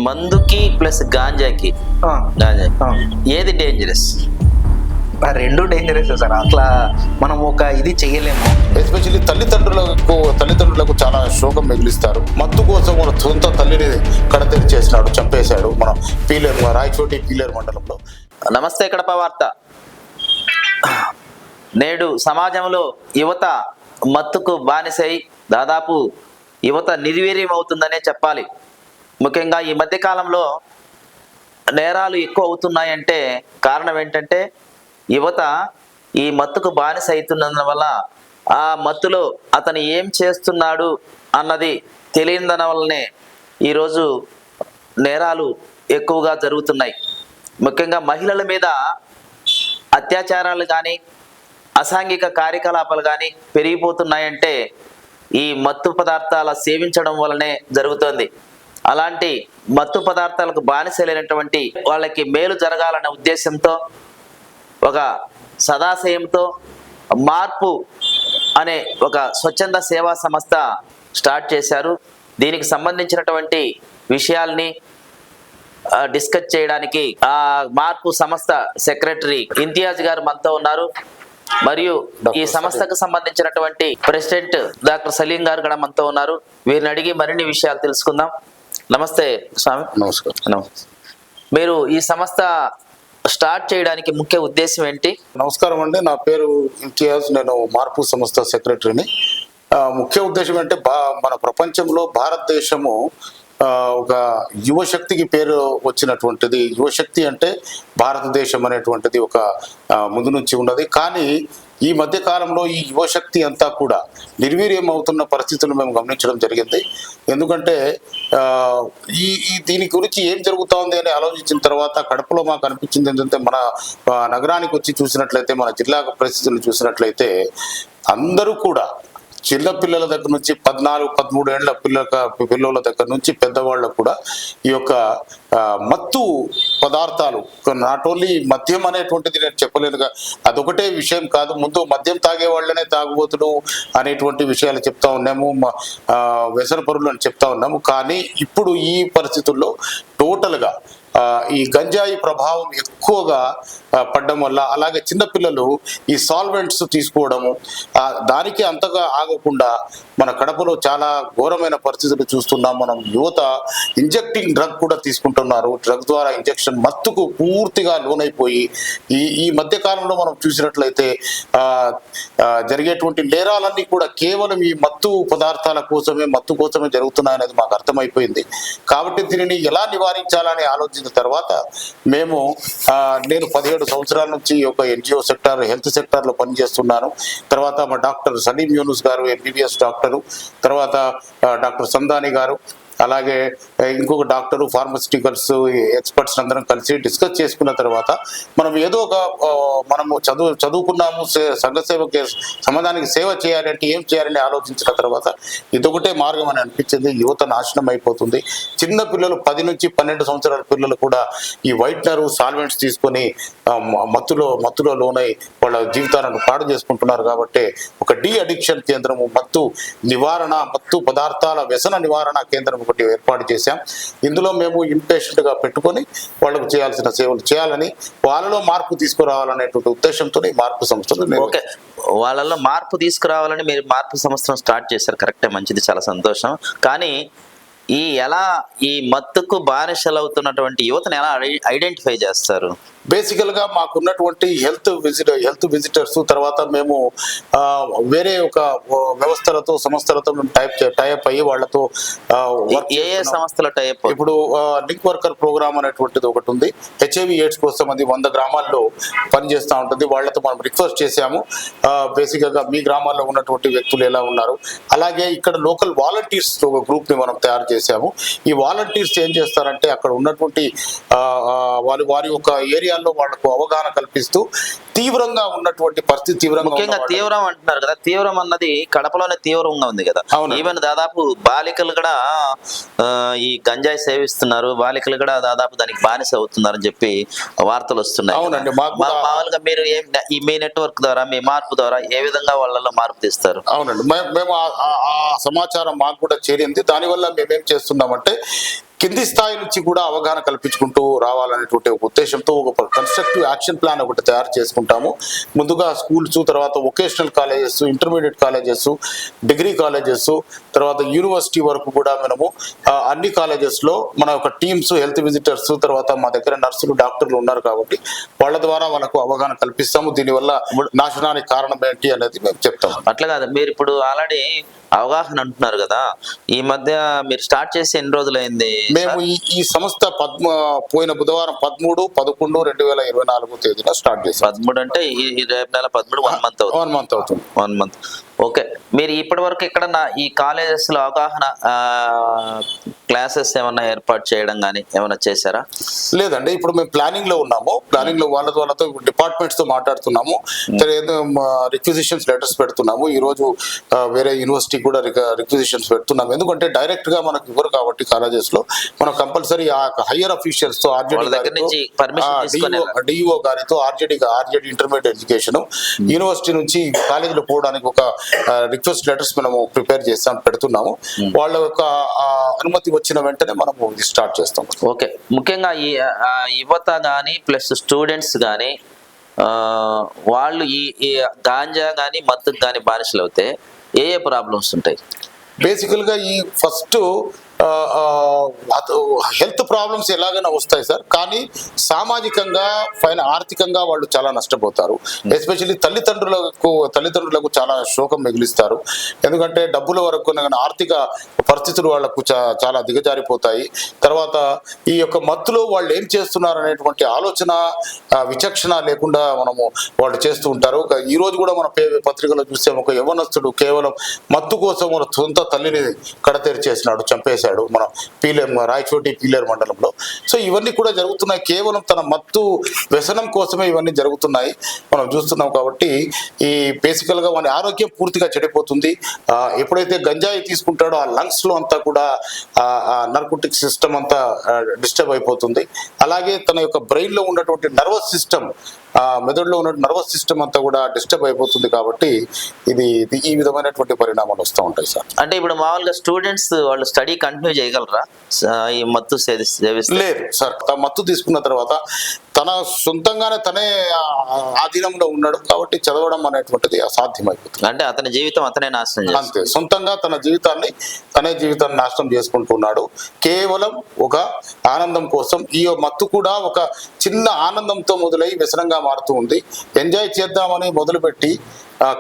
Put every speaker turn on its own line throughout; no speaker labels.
మందుకి plus గాంజాకి ఏది dangerous?
రెండు dangerous sir. అట్లా మనం ఒక ఇది చెయ్యలేము.
ఎస్పెషల్లీ తల్లిదండ్రులకు చాలా శోకం మిగిలిస్తారు. మత్తు కోసం మన సొంత తల్లిని కడతెరి చేసినాడు, చంపేశాడు మన రాయచోటి పీలేరు మండలంలో.
నమస్తే కడప వార్త. నేడు సమాజంలో యువత మత్తుకు బానిసై దాదాపు యువత నిర్వీర్యం అవుతుందనే చెప్పాలి. ముఖ్యంగా ఈ మధ్య కాలంలో నేరాలు ఎక్కువ అవుతున్నాయంటే కారణం ఏంటంటే యువత ఈ మత్తుకు బానిస అవుతున్నందు వల్ల ఆ మత్తులో అతను ఏం చేస్తున్నాడు అన్నది తెలియని వల్లనే ఈరోజు నేరాలు ఎక్కువగా జరుగుతున్నాయి. ముఖ్యంగా మహిళల మీద అత్యాచారాలు కానీ అసాంఘిక కార్యకలాపాలు కానీ పెరిగిపోతున్నాయంటే ఈ మత్తు పదార్థాల సేవించడం వల్లనే జరుగుతుంది. అలాంటి మత్తు పదార్థాలకు బానిసలైనటువంటి వాళ్ళకి మేలు జరగాలనే ఉద్దేశంతో ఒక సదాశయంతో మార్పు అనే ఒక స్వచ్ఛంద సేవా సంస్థ స్టార్ట్ చేశారు. దీనికి సంబంధించినటువంటి విషయాల్ని డిస్కస్ చేయడానికి ఆ మార్పు సంస్థ సెక్రటరీ ఇంతియాజ్ గారు మనతో ఉన్నారు. మరియు ఈ సంస్థకు సంబంధించినటువంటి ప్రెసిడెంట్ డాక్టర్ సలీం గారు కూడా మనతో ఉన్నారు. వీరిని అడిగి మరిన్ని విషయాలు తెలుసుకుందాం. నమస్తే స్వామి.
నమస్కారం.
మీరు ఈ సంస్థ స్టార్ట్ చేయడానికి ముఖ్య ఉద్దేశం ఏంటి?
నమస్కారం అండి, నా పేరు ఇంతియాజ్, నేను మార్పు సంస్థ సెక్రటరీని. ముఖ్య ఉద్దేశం అంటే మన ప్రపంచంలో భారతదేశము ఒక యువశక్తికి పేరు వచ్చినటువంటిది. యువశక్తి అంటే భారతదేశం అనేటువంటిది ఒక ముందు నుంచి ఉన్నది. కానీ ఈ మధ్య కాలంలో ఈ యువశక్తి అంతా కూడా నిర్వీర్యం అవుతున్న పరిస్థితులు మేము గమనించడం జరిగింది. ఎందుకంటే దీని గురించి ఏం జరుగుతోంది అని ఆలోచించిన తర్వాత కడపలో మాకు అనిపించింది ఏంటంటే, మన నగరానికి వచ్చి చూసినట్లయితే, మన జిల్లా పరిస్థితులు చూసినట్లయితే అందరూ కూడా చిన్న పిల్లల దగ్గర నుంచి 14-13 ఏళ్ల పిల్లల దగ్గర నుంచి పెద్దవాళ్ళకు కూడా ఈ యొక్క మత్తు పదార్థాలు, నాట్ ఓన్లీ మద్యం అనేటువంటిది నేను చెప్పలేనుగా, అదొకటే విషయం కాదు. ముందు మద్యం తాగే వాళ్ళనే తాగుబోతులు అనేటువంటి విషయాలు చెప్తా ఉన్నాము, వ్యసన పరులు అని చెప్తా ఉన్నాము. కానీ ఇప్పుడు ఈ పరిస్థితుల్లో టోటల్గా ఈ గంజాయి ప్రభావం ఎక్కువగా పడడం వల్ల, అలాగే చిన్నపిల్లలు ఈ సాల్వెంట్స్ తీసుకోవడము, దానికి అంతగా ఆగకుండా మన కడపలో చాలా ఘోరమైన పరిస్థితులు చూస్తున్నాం. మనం యువత ఇంజెక్టింగ్ డ్రగ్ కూడా తీసుకుంటున్నారు. డ్రగ్ ద్వారా ఇంజెక్షన్ మత్తుకు పూర్తిగా లోనైపోయి ఈ మధ్య కాలంలో మనం చూసినట్లయితే జరిగేటువంటి నేరాలన్నీ కూడా కేవలం ఈ మత్తు పదార్థాల కోసమే, మత్తు కోసమే జరుగుతున్నాయనేది మాకు అర్థమైపోయింది. కాబట్టి దీనిని ఎలా నివారించాలని ఆలోచించిన తర్వాత నేను 17 సంవత్సరాల నుంచి ఒక ఎన్జిఓ సెక్టార్, హెల్త్ సెక్టార్లో పనిచేస్తున్నాను. తర్వాత మా డాక్టర్ సలీం యూనుస్ గారు ఎంబీబీఎస్ డాక్టరు, తర్వాత డాక్టర్ సందాని గారు, అలాగే ఇంకొక డాక్టరు, ఫార్మస్యూటికల్స్ ఎక్స్పర్ట్స్ అందరం కలిసి డిస్కస్ చేసుకున్న తర్వాత మనం ఏదో ఒక మనము చదువుకున్నాము, సంఘ సేవకి, సమాజానికి సేవ చేయాలంటే ఏం చేయాలని ఆలోచించిన తర్వాత ఇదొకటే మార్గం అని అనిపించింది. యువత నాశనం అయిపోతుంది. చిన్న పిల్లలు 10 నుంచి 12 సంవత్సరాల పిల్లలు కూడా ఈ వైట్నర్, సాల్వెంట్స్ తీసుకొని మత్తులో లోనై వాళ్ళ జీవితాలను పాడు చేసుకుంటున్నారు. కాబట్టి ఒక డి అడిక్షన్ కేంద్రము, మత్తు నివారణ, మత్తు పదార్థాల వ్యసన నివారణ కేంద్రం ఒకటి ఏర్పాటు చేశాం. ఇందులో మేము ఇన్పేషెంట్ గా పెట్టుకొని వాళ్ళకు చేయాల్సిన సేవలు చేయాలని, వాళ్ళలో మార్పు తీసుకురావాలనేటువంటి ఉద్దేశంతో ఈ మార్పు సంస్థలు.
ఓకే, వాళ్ళలో మార్పు తీసుకురావాలని మీరు మార్పు సంస్థను స్టార్ట్ చేశారు. కరెక్టే, మంచిది, చాలా సంతోషం. కానీ ఈ మత్తుకు బానిసలు అవుతున్నటువంటి యువతను ఎలా ఐడెంటిఫై చేస్తారు?
బేసికల్ గా మాకున్నటువంటి హెల్త్ విజిటర్స్, తర్వాత మేము వేరే ఒక వ్యవస్థలతో, సంస్థలతో మేము టైప్ అయ్యి వాళ్ళతో
ఏ సంస్థల టైప్?
ఇప్పుడు లింక్ వర్కర్ ప్రోగ్రామ్ అనేటువంటిది ఒకటి ఉంది. హెచ్ఐవి ఎయిడ్స్ కోసం అది 100 గ్రామాల్లో పనిచేస్తూ ఉంటుంది. వాళ్ళతో మనం రిక్వెస్ట్ చేశాము, బేసిక్ గా మీ గ్రామాల్లో ఉన్నటువంటి వ్యక్తులు ఎలా ఉన్నారు. అలాగే ఇక్కడ లోకల్ వాలంటీర్స్ ఒక గ్రూప్ ని మనం తయారు చేశాము. ఈ వాలంటీర్స్ ఏం చేస్తారంటే, అక్కడ ఉన్నటువంటి వారి యొక్క ఏరియాలో వాళ్లకు అవగాహన కల్పిస్తూ తీవ్రంగా ఉన్నటువంటి పరిస్థితి,
ముఖ్యంగా తీవ్రం అంటున్నారు కదా, తీవ్రం అన్నది కడపలోనే తీవ్రంగా ఉంది కదా. ఈవెన్ దాదాపు బాలికలు కూడా ఈ గంజాయి సేవిస్తున్నారు, బాలికలు కూడా దాదాపు దానికి బానిస అవుతున్నారు అని చెప్పి వార్తలు వస్తున్నాయి.
అవునండి,
మామూలుగా మీరు మీ నెట్వర్క్ ద్వారా, మీ మార్పు ద్వారా ఏ విధంగా వాళ్ళలో మార్పు తీస్తారు?
అవునండి, మేము ఆ సమాచారం మాకు కూడా చేరింది. దానివల్ల మేమేం చేస్తున్నామంటే, కింది స్థాయి నుంచి కూడా అవగాహన కల్పించుకుంటూ రావాలనేటువంటి ఒక ఉద్దేశంతో ఒక కన్స్ట్రక్టివ్ యాక్షన్ ప్లాన్ ఒకటి తయారు చేసుకుంటాము. ముందుగా స్కూల్స్, తర్వాత vocational colleges, intermediate colleges, degree colleges, తర్వాత యూనివర్సిటీ వరకు కూడా మనము అన్ని కాలేజెస్లో మన యొక్క టీమ్స్, హెల్త్ విజిటర్స్, తర్వాత మా దగ్గర నర్సులు, డాక్టర్లు ఉన్నారు కాబట్టి వాళ్ళ ద్వారా మనకు అవగాహన కల్పిస్తాము. దీనివల్ల నాశనానికి కారణం ఏంటి అనేది మేము చెప్తాము.
అట్లా కాదు, మీరు ఇప్పుడు ఆల్రెడీ అవగాహన అంటున్నారు కదా, ఈ మధ్య మీరు స్టార్ట్ చేసి ఎన్ని రోజులైంది?
మేము ఈ సంస్థ పోయిన బుధవారం 13/11/2024 తేదీన స్టార్ట్ చేసాం.
13 అంటే ఈ రేపు నెల 13, 1 మంత్ అవుతుంది.
1 మంత్ అవుతుంది.
1 మంత్. ఓకే, మీరు ఇప్పటి వరకు ఇక్కడ ఈ కాలేజెస్ లో అవగాహన క్లాసెస్ ఏమన్నా ఏర్పాటు చేయడం కానీ ఏమైనా చేశారా?
లేదండి, ఇప్పుడు మేము ప్లానింగ్ లో ఉన్నాము. ప్లానింగ్ లో వాళ్ళతో డిపార్ట్మెంట్స్ తో మాట్లాడుతున్నాము. రిక్విజిషన్స్ లెటర్స్ పెడుతున్నాము. ఈ రోజు వేరే యూనివర్సిటీ కూడా రిక్విజిషన్స్ పెడుతున్నాము. ఎందుకంటే డైరెక్ట్ గా మనకు ఇవ్వరు కాబట్టి కాలేజెస్ లో మనం కంపల్సరీ ఆ హయ్యర్ అఫీషియల్స్ తో, డిఈఓ గారితో, ఆర్జేడి ఇంటర్మీడియట్ ఎడ్యుకేషన్ యూనివర్సిటీ నుంచి కాలేజీలో పోవడానికి ఒక రిక్వెస్ట్ లెటర్స్ మనము ప్రిపేర్ చేస్తాం, పెడుతున్నాము. వాళ్ళ యొక్క అనుమతి వచ్చిన వెంటనే మనము ఇది స్టార్ట్ చేస్తాం.
ఓకే, ముఖ్యంగా ఈ యువత కానీ ప్లస్ స్టూడెంట్స్ కానీ వాళ్ళు ఈ గాంజా కానీ మత్తుకు కానీ బానిసలు అవుతే ఏ ప్రాబ్లమ్స్ ఉంటాయి?
బేసికల్ గా ఈ ఫస్ట్ హెల్త్ ప్రాబ్లమ్స్ ఎలాగైనా వస్తాయి సార్, కానీ సామాజికంగా ఆర్థికంగా వాళ్ళు చాలా నష్టపోతారు. ఎస్పెషల్లీ తల్లిదండ్రులకు చాలా శోకం మిగిలిస్తారు. ఎందుకంటే డబ్బుల వరకు ఆర్థిక పరిస్థితులు వాళ్ళకు చాలా దిగజారిపోతాయి. తర్వాత ఈ యొక్క మత్తులో వాళ్ళు ఏం చేస్తున్నారు అనేటువంటి ఆలోచన, విచక్షణ లేకుండా వాళ్ళు చేస్తూ ఉంటారు. ఈ రోజు కూడా మన పత్రికలో చూస్తే ఒక యవ్వనస్తుడు కేవలం మత్తు కోసం మన సొంత తల్లిని కడతెరిచేసినాడు, చంపేశాడు మన రాయచోటి పీలేరు మండలంలో. సో ఇవన్నీ కూడా జరుగుతున్నాయి. కేవలం తన మత్తు వ్యసనం కోసమే ఇవన్నీ జరుగుతున్నాయి, మనం చూస్తున్నాం. కాబట్టి ఈ బేసికల్ గా మన ఆరోగ్యం పూర్తిగా చెడిపోతుంది. ఎప్పుడైతే గంజాయి తీసుకుంటాడో ఆ లంగ్స్ లో అంతా కూడా నార్కోటిక్ సిస్టమ్ అంతా డిస్టర్బ్ అయిపోతుంది. అలాగే తన యొక్క బ్రెయిన్ లో ఉన్నటువంటి నర్వస్ సిస్టమ్, మెదడులో ఉన్న నర్వస్ సిస్టమ్ అంతా కూడా డిస్టర్బ్ అయిపోతుంది. కాబట్టి ఇది ఈ విధమైనటువంటి పరిణామాలు వస్తూ ఉంటాయి సార్.
అంటే ఇప్పుడు మామూలుగా స్టూడెంట్స్ వాళ్ళు స్టడీ కంటిన్యూ చేయగలరా ఈ మత్తు సేవిస్తే?
లేదు సార్, మత్తు తీసుకున్న తర్వాత తన సొంతంగానే తనే ఆధీనంలో ఉన్నాడు కాబట్టి చదవడం అనేటువంటిది అసాధ్యమైపోతుంది.
అంటే అతని జీవితం అతనే నాశనం చేస్తాడు.
అంతే, సొంతంగా తన జీవితాన్ని నాశనం చేసుకుంటున్నాడు కేవలం ఒక ఆనందం కోసం. ఈ మత్తు కూడా ఒక చిన్న ఆనందంతో మొదలై వ్యసనంగా మారుతూ ఉంది. ఎంజాయ్ చేద్దామని మొదలుపెట్టి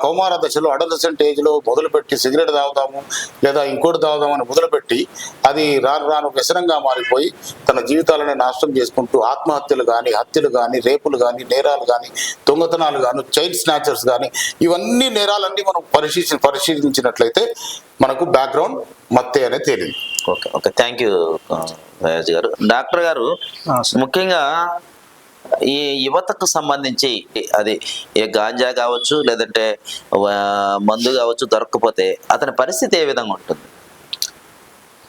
కౌమార దశలో, అడలసెంట్ ఏజ్ లో మొదలుపెట్టి సిగరెట్ తాగుదాము లేదా ఇంకోటి తాగుదామని మొదలుపెట్టి అది రాను వ్యసనంగా మారిపోయి తన జీవితాలను నాశనం చేసుకుంటూ ఆత్మహత్యలు కానీ, హత్యలు కానీ, రేపులు కానీ, నేరాలు కానీ, దొంగతనాలు కానీ, చైల్డ్ స్నాచర్స్ కానీ, ఇవన్నీ నేరాలన్నీ మనం పరిశీలించినట్లయితే మనకు బ్యాక్గ్రౌండ్ మత్తే అనేది తేలింది.
ఓకే ఓకే, థ్యాంక్ యూ రాజు గారు. డాక్టర్ గారు, ముఖ్యంగా ఈ యువతకు సంబంధించి అది ఏ గాంజా కావచ్చు లేదంటే మందు కావచ్చు దొరకకపోతే అతని పరిస్థితి ఏ విధంగా ఉంటుంది?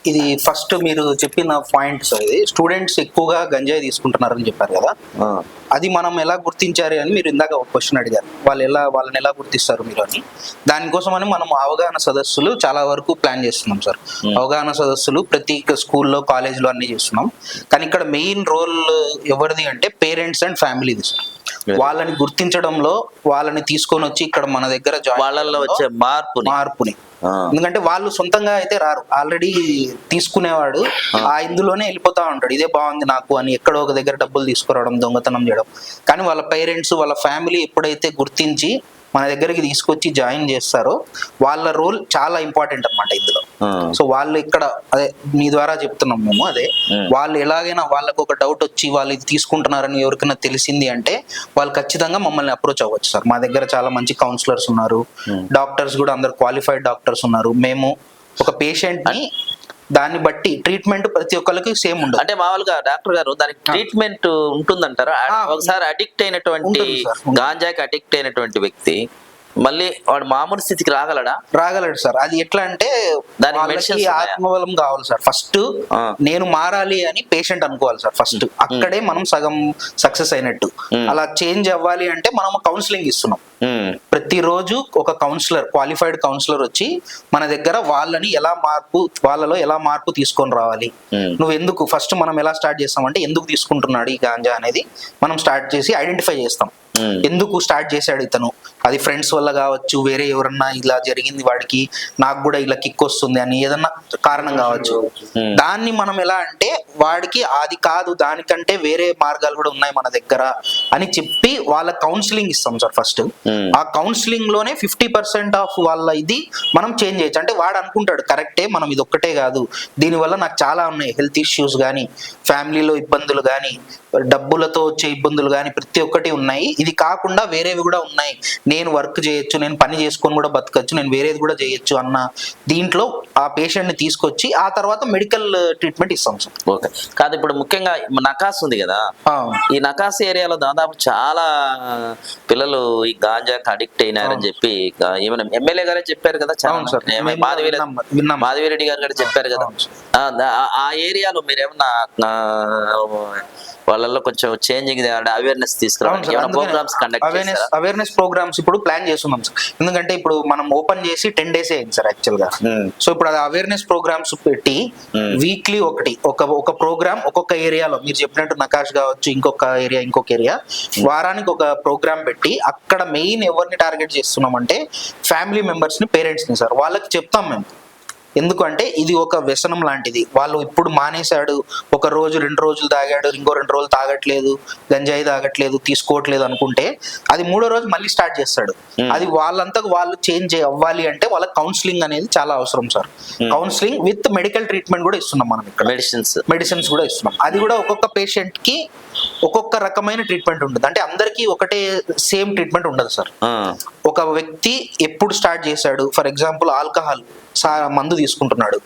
ఇది ఫస్ట్ మీరు చెప్పిన పాయింట్ సార్. ఇది స్టూడెంట్స్ ఎక్కువగా గంజాయి తీసుకుంటున్నారని చెప్పారు కదా, అది మనం ఎలా గుర్తించారు అని మీరు ఇందాక ఒక క్వశ్చన్ అడిగారు. వాళ్ళని ఎలా గుర్తిస్తారు మీరు అని. దానికోసమని మనం అవగాహన సదస్సులు చాలా వరకు ప్లాన్ చేస్తున్నాం సార్. అవగాహన సదస్సులు ప్రతి స్కూల్లో, కాలేజ్లో అన్ని చేస్తున్నాం. కానీ ఇక్కడ మెయిన్ రోల్ ఎవరిది అంటే పేరెంట్స్ అండ్ ఫ్యామిలీది సార్. వాళ్ళని గుర్తించడంలో, వాళ్ళని తీసుకొని వచ్చి ఇక్కడ మన దగ్గర
వాళ్ళల్లో వచ్చే మార్పుని
ఎందుకంటే వాళ్ళు సొంతంగా అయితే రారు, ఆల్రెడీ తీసుకునేవాడు ఇందులోనే వెళ్ళిపోతా ఉంటాడు. ఇదే బాగుంది నాకు అని ఎక్కడో ఒక దగ్గర డబ్బులు తీసుకురావడం, దొంగతనం చేయడం. కానీ వాళ్ళ పేరెంట్స్, వాళ్ళ ఫ్యామిలీ ఎప్పుడైతే గుర్తించి మన దగ్గరికి తీసుకొచ్చి జాయిన్ చేస్తారో వాళ్ళ రోల్ చాలా ఇంపార్టెంట్ అన్నమాట ఇందులో. సో వాళ్ళు ఇక్కడ అదే మీ ద్వారా చెప్తున్నాం మేము, అదే వాళ్ళు ఎలాగైనా వాళ్ళకు ఒక డౌట్ వచ్చి వాళ్ళు ఇది తీసుకుంటున్నారని ఎవరికైనా తెలిసింది అంటే వాళ్ళు ఖచ్చితంగా మమ్మల్ని అప్రోచ్ అవ్వచ్చు సార్. మా దగ్గర చాలా మంచి కౌన్సిలర్స్ ఉన్నారు, డాక్టర్స్ కూడా అందరు క్వాలిఫైడ్ డాక్టర్స్ ఉన్నారు. మేము ఒక పేషెంట్ ని దాన్ని బట్టి ట్రీట్మెంట్ ప్రతి ఒక్కరికి సేమ్ ఉండదు.
అంటే మామూలుగా డాక్టర్ గారు దానికి ట్రీట్మెంట్ ఉంటుందంటారా? ఒకసారి అడిక్ట్ అయినటువంటి గాంజాకి అడిక్ట్ అయినటువంటి వ్యక్తి మళ్ళీ వాడు మామూలు స్థితికి రాగలడు
సార్. అది ఎట్లా అంటే దానికి ఆత్మబలం కావాలి సార్. ఫస్ట్ నేను మారాలి అని పేషెంట్ అనుకోవాలి సార్. ఫస్ట్ అక్కడే మనం సగం సక్సెస్ అయినట్టు. అలా చేంజ్ అవ్వాలి అంటే మనం కౌన్సిలింగ్ ఇస్తున్నాం. ప్రతిరోజు ఒక కౌన్సిలర్, క్వాలిఫైడ్ కౌన్సిలర్ వచ్చి మన దగ్గర వాళ్ళలో ఎలా మార్పు తీసుకొని రావాలి, నువ్వు ఎందుకు ఫస్ట్ మనం ఎలా స్టార్ట్ చేస్తామంటే ఎందుకు తీసుకుంటున్నాడు ఈ గాంజా అనేది మనం స్టార్ట్ చేసి ఐడెంటిఫై చేస్తాం. ఎందుకు స్టార్ట్ చేశాడు ఇతను, అది ఫ్రెండ్స్ వల్ల కావచ్చు, వేరే ఎవరన్నా ఇలా జరిగింది వాడికి, నాకు కూడా ఇలా కిక్ వస్తుంది అని ఏదన్నా కారణం కావచ్చు. దాన్ని మనం ఎలా అంటే వాడికి అది కాదు, దానికంటే వేరే మార్గాలు కూడా ఉన్నాయి మన దగ్గర అని చెప్పి వాళ్ళ కౌన్సిలింగ్ ఇస్తాం సార్. ఫస్ట్ ఆ కౌన్సిలింగ్ లోనే 50% ఆఫ్ వాళ్ళ ఇది మనం చేంజ్ చేయొచ్చు. అంటే వాడు అనుకుంటాడు కరెక్టే, మనం ఇది ఒక్కటే కాదు, దీనివల్ల నాకు చాలా ఉన్నాయి, హెల్త్ ఇష్యూస్ కానీ, ఫ్యామిలీలో ఇబ్బందులు కానీ, డబ్బులతో వచ్చే ఇబ్బందులు కానీ ప్రతి ఒక్కటి ఉన్నాయి, ఇది కాకుండా వేరేవి కూడా ఉన్నాయి, నేను వర్క్ చేయొచ్చు, నేను పని చేసుకొని కూడా బతకచ్చు, నేను వేరేది కూడా చేయొచ్చు అన్న దీంట్లో ఆ పేషెంట్ ని తీసుకొచ్చి ఆ తర్వాత మెడికల్ ట్రీట్మెంట్ ఇస్తాం సార్.
ఓకే. కాదు, ఇప్పుడు ముఖ్యంగా నకాస్ ఉంది కదా, ఈ నకాస్ ఏరియాలో దాదాపు చాలా పిల్లలు ఈ గాంజాకి అడిక్ట్ అయినారని చెప్పి ఏమైనా ఎమ్మెల్యే గారే చెప్పారు కదా, మాధవిరెడ్డి గారు కూడా చెప్పారు కదా. ఆ ఏరియాలో మీరు ఏమన్నా వాళ్ళలో కొంచెం చేంజింగ్ అవేర్నెస్ తీసుకురావాలి,
అవేర్నెస్ ప్రోగ్రామ్స్ ఇప్పుడు ప్లాన్ చేస్తున్నాం సార్. ఎందుకంటే ఇప్పుడు మనం ఓపెన్ చేసి 10 days అయింది సార్ యాక్చువల్ గా. సో ఇప్పుడు అది అవేర్నెస్ ప్రోగ్రామ్స్ పెట్టి వీక్లీ ఒక ప్రోగ్రామ్ ఒక్కొక్క ఏరియాలో, మీరు చెప్పినట్టు నకాష్ కావచ్చు, ఇంకొక ఏరియా వారానికి ఒక ప్రోగ్రామ్ పెట్టి అక్కడ మెయిన్ ఎవరిని టార్గెట్ చేస్తున్నాం అంటే ఫ్యామిలీ మెంబర్స్ ని, పేరెంట్స్ ని సార్. వాళ్ళకి చెప్తాం మేము, ఎందుకంటే ఇది ఒక వ్యసనం లాంటిది, వాళ్ళు ఇప్పుడు మానేశాడు, ఒక రోజు 2 రోజులు తాగాడు, ఇంకో 2 రోజులు తాగట్లేదు, గంజాయి తాగట్లేదు, తీసుకోవట్లేదు అనుకుంటే అది 3వ రోజు మళ్ళీ స్టార్ట్ చేస్తాడు. అది వాళ్ళంతకు వాళ్ళు చేంజ్ అవ్వాలి అంటే వాళ్ళ కౌన్సిలింగ్ అనేది చాలా అవసరం sir. Counselling with medical treatment కూడా ఇస్తున్నాం మనం ఇక్కడ, మెడిసిన్స్ కూడా ఇస్తున్నాం. అది కూడా ఒక్కొక్క పేషెంట్ కి ఒక్కొక్క రకమైన ట్రీట్మెంట్ ఉంటుంది, అంటే అందరికీ ఒకటే సేమ్ ట్రీట్మెంట్ ఉండదు సార్. ఒక వ్యక్తి ఎప్పుడు స్టార్ట్ చేశాడు, ఫర్ ఎగ్జాంపుల్ ఆల్కహాల్ మందు తీసుకుంటున్నాడు,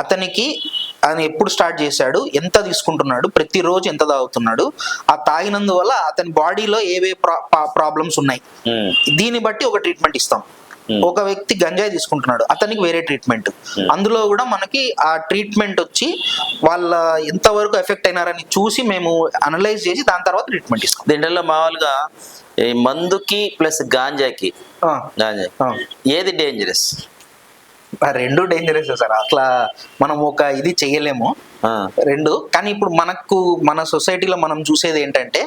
అతనికి ఆయన ఎప్పుడు స్టార్ట్ చేశాడు, ఎంత తీసుకుంటున్నాడు, ప్రతిరోజు ఎంత తాగుతున్నాడు, ఆ తాగినందువల్ల అతని బాడీలో ఏవే ప్రాబ్లమ్స్ ఉన్నాయి, దీన్ని బట్టి ఒక ట్రీట్మెంట్ ఇస్తాం. ఒక వ్యక్తి గంజాయి తీసుకుంటున్నాడు, అతనికి వేరే ట్రీట్మెంట్. అందులో కూడా మనకి ఆ ట్రీట్మెంట్ వచ్చి వాళ్ళ ఎంతవరకు ఎఫెక్ట్ అయినారని చూసి మేము అనలైజ్ చేసి దాని తర్వాత ట్రీట్మెంట్ ఇస్తాం.
దీంట్లో మామూలుగా ఈ మందుకి ప్లస్ గాంజాకి ఏది డేంజరస్?
రెండు డేంజరస్ సార్, అట్లా మనం ఒక ఇది చెయ్యలేము రెండు. కానీ ఇప్పుడు మన సొసైటీలో మనం చూసేది ఏంటంటే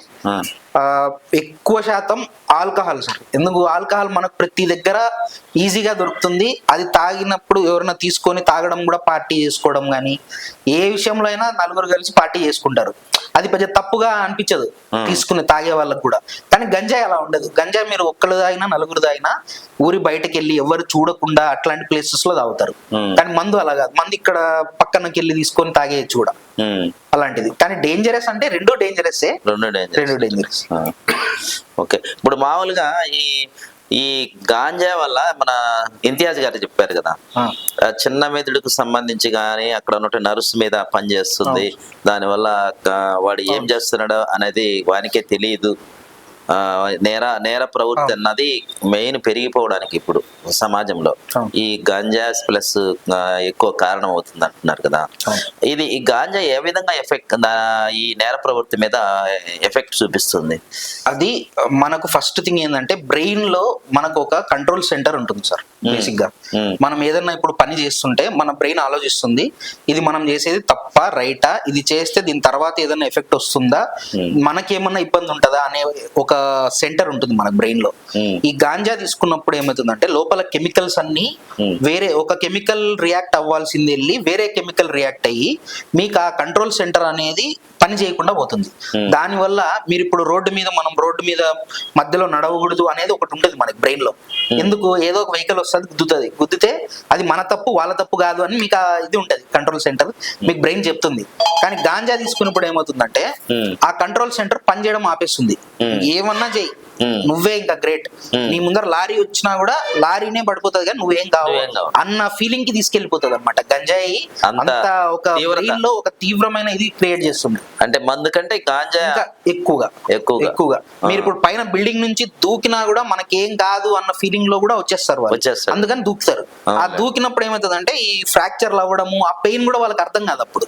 ఎక్కువ శాతం ఆల్కహాల్ సార్. ఎందుకు ఆల్కహాల్ మనకు ప్రతి దగ్గర ఈజీగా దొరుకుతుంది, అది తాగినప్పుడు ఎవరైనా తీసుకొని తాగడం కూడా, పార్టీ చేసుకోవడం కానీ, ఏ విషయంలో అయినా నలుగురు కలిసి పార్టీ చేసుకుంటారు, అది పెద్ద తప్పుగా అనిపించదు తీసుకుని తాగే వాళ్ళకు కూడా. కానీ గంజాయి అలా ఉండదు, గంజాయి మీరు ఒక్కరు తాగినా నలుగురు తాగినా ఊరి బయటకు వెళ్ళి ఎవరు చూడకుండా అట్లాంటి ప్లేసెస్ లో తాగుతారు. కానీ మందు అలా కాదు, మందు ఇక్కడ పక్కనకి వెళ్ళి తీసుకొని తాగేయచ్చు కూడా, అలాంటిది. కానీ డేంజరస్ అంటే రెండు డేంజరస్.
ఓకే. ఇప్పుడు మామూలుగా ఈ గాంజా వల్ల మన ఇంతియాజ్ గారు చెప్పారు కదా, చిన్న మెదడుకు సంబంధించి కానీ అక్కడ ఉన్న నర్స్ మీద పనిచేస్తుంది, దానివల్ల వాడు ఏం చేస్తున్నాడో అనేది వానికే తెలియదు, నేర ప్రవృత్తి అన్నది మెయిన్ పెరిగిపోవడానికి ఇప్పుడు సమాజంలో ఈ గాంజా ప్లస్ ఎక్కువ కారణం అవుతుంది అంటున్నారు కదా. ఈ గాంజా ఏ విధంగా ఈ నేర ప్రవృత్తి మీద ఎఫెక్ట్ చూపిస్తుంది?
అది మనకు ఫస్ట్ థింగ్ ఏంటంటే బ్రెయిన్ లో మనకు ఒక కంట్రోల్ సెంటర్ ఉంటుంది సార్. బేసిక్ గా మనం ఏదన్నా ఇప్పుడు పని చేస్తుంటే మన బ్రెయిన్ ఆలోచిస్తుంది, ఇది మనం చేసేది తప్ప రైటా, ఇది చేస్తే దీని తర్వాత ఏదైనా ఎఫెక్ట్ వస్తుందా, మనకేమన్నా ఇబ్బంది ఉంటుందా అనే ఒక సెంటర్ ఉంటుంది మన బ్రెయిన్ లో. ఈ గాంజా తీసుకున్నప్పుడు ఏమవుతుందంటే లోపల కెమికల్స్ అన్ని వేరే ఒక కెమికల్ రియాక్ట్ అవ్వాల్సింది వెళ్ళి వేరే కెమికల్ రియాక్ట్ అయ్యి మీకు ఆ కంట్రోల్ సెంటర్ అనేది పని చేయకుండా పోతుంది. దానివల్ల మీరు ఇప్పుడు రోడ్డు మీద మధ్యలో నడవకూడదు అనేది ఒకటి ఉంటుంది మనకి బ్రెయిన్ లో. ఎందుకు, ఏదో ఒక వెహికల్ వస్తుంది, గుద్దితే అది మన తప్పు వాళ్ళ తప్పు కాదు అని మీకు ఇది ఉంటది, కంట్రోల్ సెంటర్ మీకు బ్రెయిన్ చెప్తుంది. కానీ గాంజా తీసుకున్నప్పుడు ఏమవుతుందంటే ఆ కంట్రోల్ సెంటర్ పనిచేయడం ఆపేస్తుంది. ఏమన్నా చెయ్యి, నువ్వే ఇంకా గ్రేట్, నీ ముందర లారీ వచ్చినా కూడా లారీనే పడిపోతుంది కానీ నువ్వేం కావు అన్న ఫీలింగ్ కి తీసుకెళ్లిపోతుంది అనమాట. గంజాయి అంత ఒక బ్రెయిన్ లో ఒక తీవ్రమైన ఇది క్రియేట్ చేస్తుంది.
అంటే మందు కంటే గాంజా
ఎక్కువగా. మీరు ఇప్పుడు పైన బిల్డింగ్ నుంచి దూకినా కూడా మనకేం కాదు అన్న ఫీలింగ్ లో కూడా వచ్చేస్తారు వాళ్ళు, అందుకని దూకుతారు. ఆ దూకినప్పుడు ఏమవుతుందంటే ఈ ఫ్రాక్చర్లు అవ్వడము, ఆ పెయిన్ కూడా వాళ్ళకి అర్థం కాదు. అప్పుడు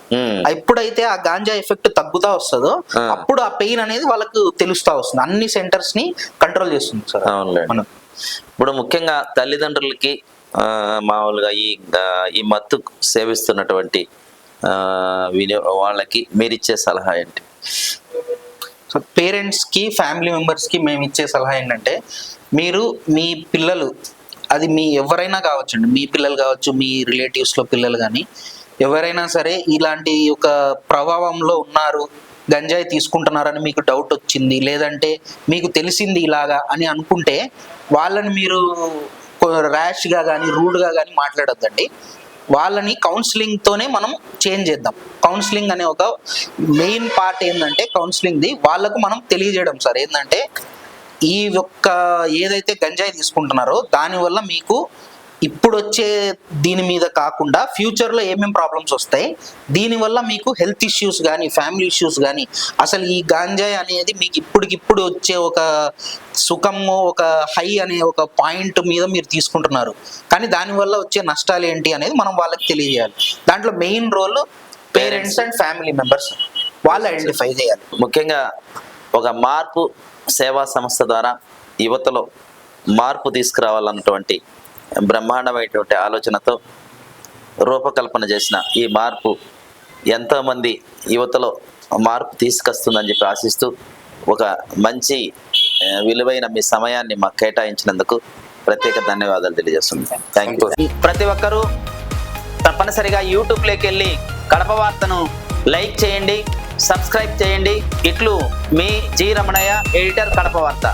ఎప్పుడైతే ఆ గాంజా ఎఫెక్ట్ తగ్గుతా వస్తుందో అప్పుడు ఆ పెయిన్ అనేది వాళ్ళకు తెలుస్తా వస్తుంది. అన్ని సెంటర్స్ ని కంట్రోల్ చేస్తుంది సార్
అవునులేండి.
మనం.
ఇప్పుడు ముఖ్యంగా తల్లిదండ్రులకి మామూలుగా ఈ మత్తు సేవిస్తున్నటువంటి వాళ్ళకి మీరిచ్చే సలహా ఏంటి?
సో పేరెంట్స్కి ఫ్యామిలీ మెంబర్స్కి మేము ఇచ్చే సలహా ఏంటంటే, మీరు మీ పిల్లలు, అది మీ ఎవరైనా కావచ్చండి, మీ పిల్లలు కావచ్చు, మీ రిలేటివ్స్లో పిల్లలు కానీ ఎవరైనా సరే ఇలాంటి ఒక ప్రభావంలో ఉన్నారు, గంజాయి తీసుకుంటున్నారని మీకు డౌట్ వచ్చింది, లేదంటే మీకు తెలిసింది ఇలాగా అని అనుకుంటే వాళ్ళని మీరు ర్యాష్గా కానీ రూడ్గా కానీ మాట్లాడొద్దండి. వాళ్ళని కౌన్సిలింగ్తోనే మనం చేంజ్ చేద్దాం. కౌన్సిలింగ్ అనే ఒక మెయిన్ పార్ట్ ఏంటంటే కౌన్సిలింగ్ది వాళ్ళకు మనం తెలియజేయడం సార్. ఏంటంటే ఈ యొక్క ఏదైతే గంజాయి తీసుకుంటున్నారో దానివల్ల మీకు ఇప్పుడు వచ్చే దీని మీద కాకుండా ఫ్యూచర్లో ఏమేమి ప్రాబ్లమ్స్ వస్తాయి, దీనివల్ల మీకు హెల్త్ ఇష్యూస్ కానీ ఫ్యామిలీ ఇష్యూస్ కానీ, అసలు ఈ గాంజాయి అనేది మీకు ఇప్పటికిప్పుడు వచ్చే ఒక సుఖము, ఒక హై అనే ఒక పాయింట్ మీద మీరు తీసుకుంటున్నారు, కానీ దానివల్ల వచ్చే నష్టాలు ఏంటి అనేది మనం వాళ్ళకి తెలియజేయాలి. దాంట్లో main role parents and family members వాళ్ళు ఐడెంటిఫై చేయాలి.
ముఖ్యంగా ఒక మార్పు సేవా సంస్థ ద్వారా యువతలో మార్పు తీసుకురావాలన్నటువంటి బ్రహ్మాండమైనటువంటి ఆలోచనతో రూపకల్పన చేసిన ఈ మార్పు ఎంతోమంది యువతలో మార్పు తీసుకొస్తుందని చెప్పి ఆశిస్తూ, ఒక మంచి విలువైన మీ సమయాన్ని మాకు కేటాయించినందుకు ప్రత్యేక ధన్యవాదాలు తెలియజేస్తున్నాను. Thank you. ప్రతి ఒక్కరూ తప్పనిసరిగా యూట్యూబ్లోకి వెళ్ళి కడప వార్తను లైక్ చేయండి, సబ్స్క్రైబ్ చేయండి. ఇట్లు మీ జి రమణయ్య, ఎడిటర్, కడప వార్త.